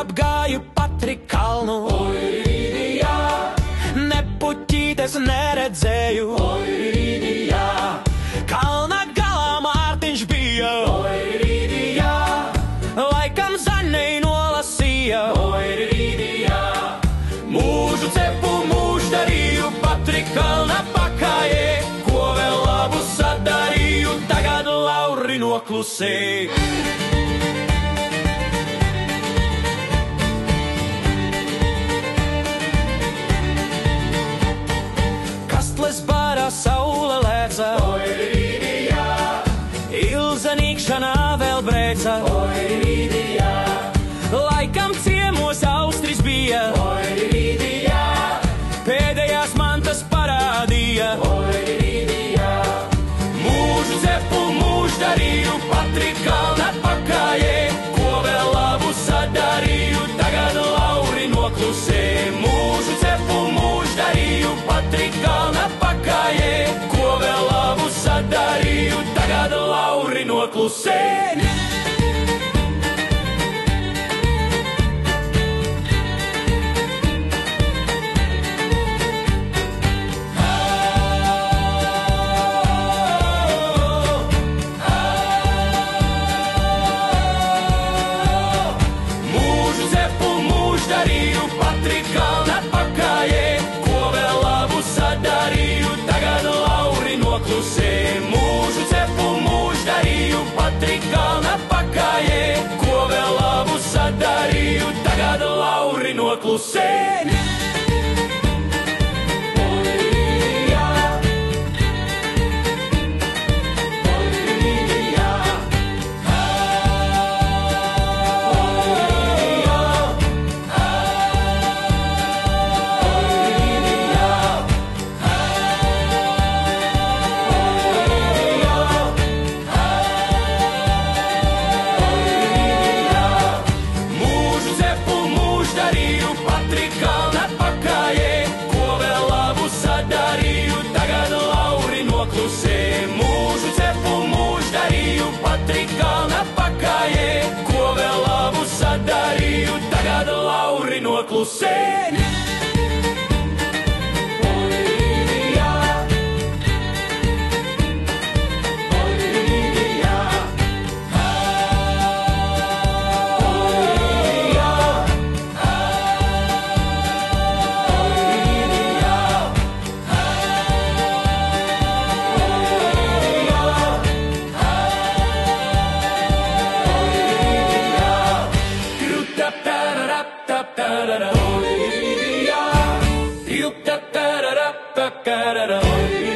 apgāju Patrikalnu. Oi, rīdījā, ne puķītes neredzēju. Oi, rīdījā, kalna galā Mārtiņš bija. Oi, rīdījā, laikam zaņei nolasīja. Oi, rīdījā, mūžu cepu, mūžu darīju Patrikalna pakājē. Ko vēl labu sadarīju, tagad lauri noklusēju. Barā saule lēca, oi, rīdījā, Ilza nīkšanā vēl brēca, oi, rīdījā, laikam ciemos Austris bija, oi, rīdījā, pēdējās mantas parādīja, oi, rīdījā, mūžu cepu, mūžu darīju Patrikalna pakājē, ko vēl labu sadarīju, tagad lauri noklusēju. Mūžu cepu, mūžu darīju Patrikalna pakājē, ko vēl labu sadarīju, tagad lauri noklusēju. Mūžu cepu, mūžu darīju Patrikalna pakājē, ko vēl labu sadarīju, tagad lauri noklusēju. Mūžu cepu, mūžu darīju Patrikalna pakājē, ko vēl labu sadarīju, tagad lauri noklusēju. Patrikalna pakājē, ko vēl labu sadarīju, tagad lauri noklusēju. Mūžu cepu, mūžu darīju Patrikalna pakājē, ko vēl labu sadarīju, tagad lauri noklusēju. Da da da da da da da da da da da da da.